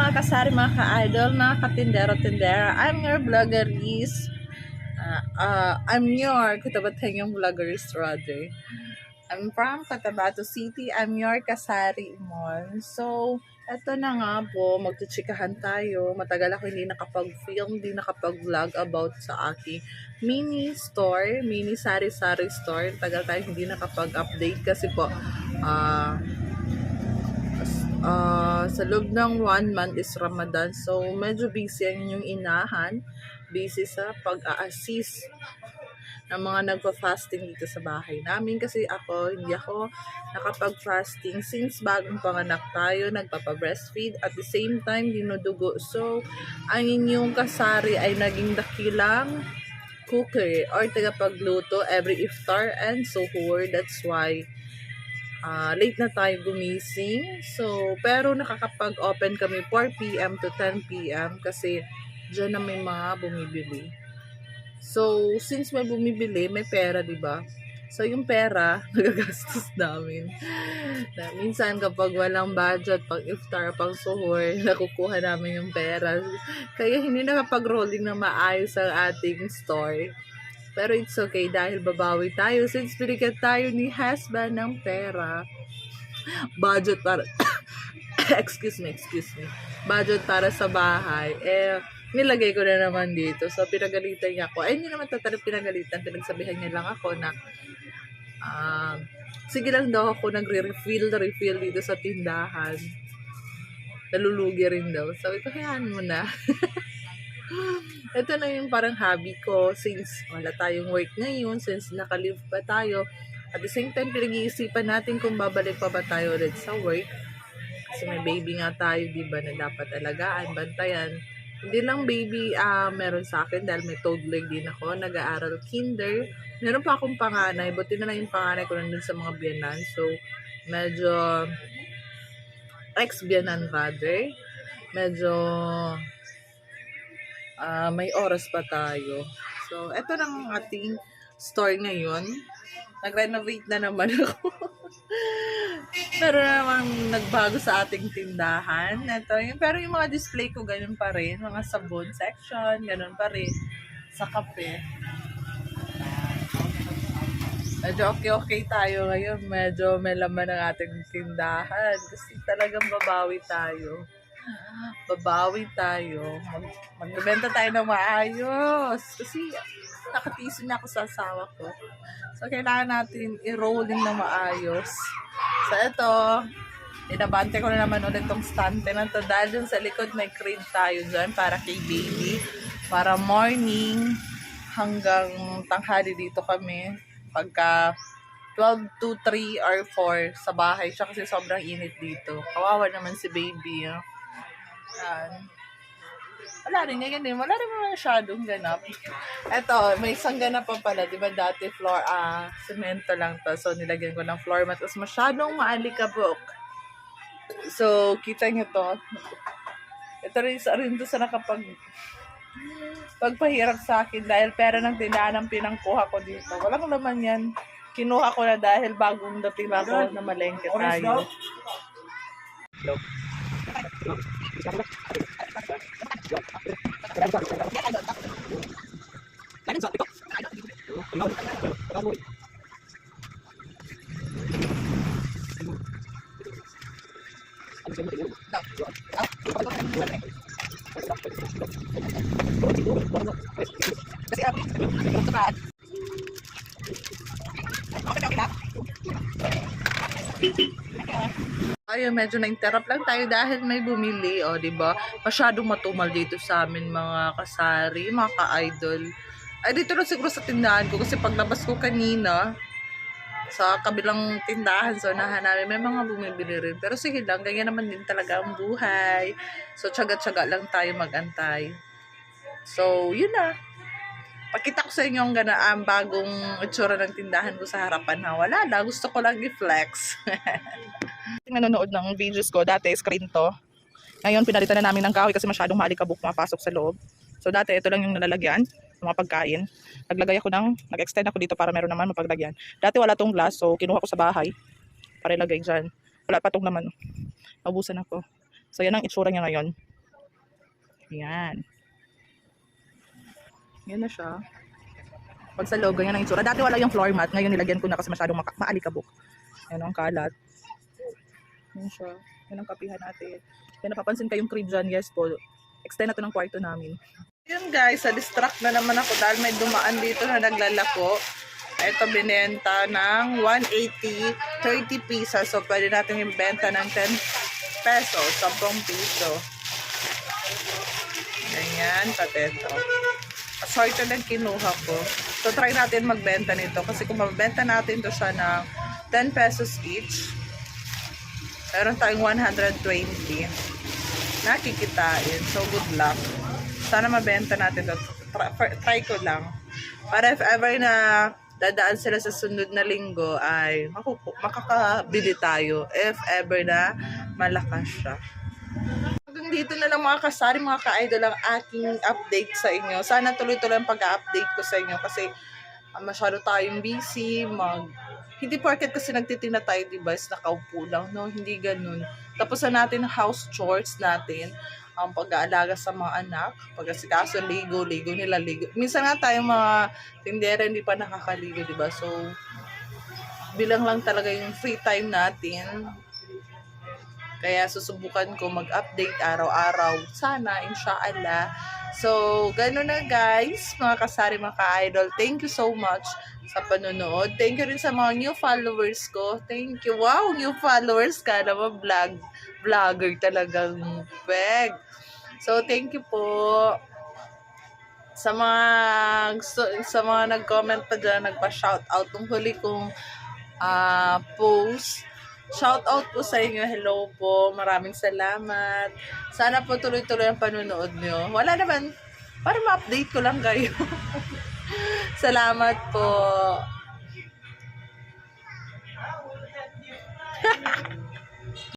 mga kasari, mga ka-idol, mga katindero-tindera. I'm your vloggeries. I'm your Cotabateñong vloggeries rather. I'm from Cotabato City. I'm your kasari mon. So, eto na nga po, magtutsikahan tayo. Matagal ako hindi nakapag-film, hindi nakapag-vlog about sa aking mini store, mini sari-sari store. Tagal tayo hindi nakapag-update kasi po, sa loob ng 1 month is Ramadan. So, medyo busy ang inyong inahan. Busy sa pag-a-assist ng mga nagpa-fasting dito sa bahay namin. Kasi hindi ako nakapag-fasting since bagong panganak tayo, nagpapa-breastfeed. At the same time, dinudugo. So, ang inyong kasari ay naging dakilang cooker or tagapagluto every iftar and suhoor. That's why late na tayo gumising. So, pero nakakapag-open kami 4 p.m. to 10 p.m. kasi dyan na may mga bumibili. So, since may bumibili, may pera, di ba? So, yung pera, nagagastos namin. Na, minsan, kapag walang budget, pang iftar, pang suhoor, nakukuha namin yung pera. Kaya hindi nakapag-rolling na maayos ang ating store. Pero it's okay dahil babawi tayo since binigyan tayo ni husband ng pera. Budget para excuse me. Budget para sa bahay. Nilagay ko na naman dito. So pinagalitan niya ako. Hindi naman totally pinagalitan. Pinagsabihan niya lang ako na sige lang daw ako nagre-refill dito sa tindahan. Nalulugi rin daw. Sabi ko, hayaan mo na. Ito na yung parang hobby ko since wala tayong work ngayon, since naka-leave pa tayo. At the same time, pinag-iisipan natin kung babalik pa ba tayo ulit sa work. Kasi may baby nga tayo, di ba, na dapat alagaan, bantayan. Hindi lang baby meron sa akin dahil may toddler din ako, nag-aaral kinder. Meron pa akong panganay, buti na lang yung panganay ko nandun sa mga biyanan. So, medyo ex-biyanan rather. Medyo may oras pa tayo. So, eto lang ang ating store ngayon. Nag-renovate na naman ako. Pero naman nagbago sa ating tindahan. Pero yung mga display ko, ganun pa rin. Mga sabon section, ganun pa rin. Sa kape. Medyo okay tayo ngayon. Medyo may laman ang ating tindahan. Kasi talagang babawi tayo. Magbebenta tayo ng maayos kasi nakatisin na ako sa asawa ko, so kailangan natin i-rolling na maayos. So ito, inabante ko na naman ulit tong stante na to dahil dun sa likod may crib tayo dyan para kay baby, para morning hanggang tanghali dito kami pagka 12 to 3 or 4 sa bahay siya kasi sobrang init dito. Kawawa naman si baby. Wala rin masyadong ganap. Eto, may isang ganap pa pala, di ba dati floor, semento lang to. So, nilagyan ko ng floor mat. Tapos masyadong maalikabok. So, kita nyo to. Ito rin to sa pagpahirap sa akin dahil pera ng tindahan ang pinangkuha ko dito. Walang laman yan. Kinuha ko na dahil bagong dating ako na malengke tayo. Ayun, medyo na-interrupt lang tayo dahil may bumili, di ba? Masyadong matumal dito sa amin mga kasari, mga ka-idol. Ay, dito lang siguro sa tindahan ko kasi paglabas ko kanina sa kabilang tindahan, so nahanapin may mga bumibili rin. Pero sige lang, ganyan naman din talaga ang buhay. So, tsaga-tsaga lang tayo mag-antay. So, yun na. Pakita ko sa inyo ang bagong itsura ng tindahan ko sa harapan. Wala na, gusto ko lang i-flex. Nanonood ng videos ko, dati screen to. Ngayon pinalitan na namin ng kahoy kasi masyadong maalikabok mapasok sa loob. So dati ito lang yung nalalagyan, mga pagkain. Nag-extend ako dito para meron naman mapaglagyan. Dati wala tong glass, so kinuha ko sa bahay para ilagay dyan. Wala pa tong naman. Naubusan ako. So yan ang itsura niya ngayon. Yan. Yan na siya. Pag sa loob, ganyan ang itsura. Dati wala yung floor mat. Ngayon nilagyan ko na kasi masyadong maalikabok. Yan ang kalat. Yan siya. Yan ang kapihan natin. Kaya napapansin kayong crib dyan. Yes po. Extend na to ng kwarto namin. Yun guys, sa distract na naman ako dahil may dumaan dito na naglalako. Ito binenta ng 180, 30 pesos. So pwede natin ibenta ng 10 pesos, 10 piso. Ganyan, patento. Sorted ang kinuha ko. So try natin magbenta nito kasi kung mabenta natin to siya ng 10 pesos each, meron tayong 120 nakikitain. So good luck. Sana mabenta natin to. Try ko lang. Para if ever na dadaan sila sa sunod na linggo ay makakabili tayo if ever na malakas siya. Hanggang dito na lang mga kasari, mga ka-idol ang aking update sa inyo. Sana tuloy-tuloy ang pag-update ko sa inyo kasi masyado tayong busy. Hindi porket kasi nagtitinda tayo, diba, is nakaupo lang. No, hindi ganun. Tapos na natin house chores natin. Ang pag-aalaga sa mga anak, pag-asikaso, ligo nila, ligo. Minsan nga tayong mga tindera hindi pa nakakaligo, diba? So, bilang lang talaga yung free time natin. Kaya susubukan ko mag-update araw-araw. Sana, inshallah. So, gano'n na guys, mga kasari, mga ka-idol. Thank you so much sa panonood. Thank you rin sa mga new followers ko. Thank you. Wow, new followers ka naman. Vlogger talagang peg. So, thank you po sa mga nag-comment pa dyan, nagpa-shoutout nung huli kong post. Shoutout po sa inyo. Hello po. Maraming salamat. Sana po tuloy-tuloy ang panunood nyo. Wala naman. Para ma-update ko lang kayo. Salamat po.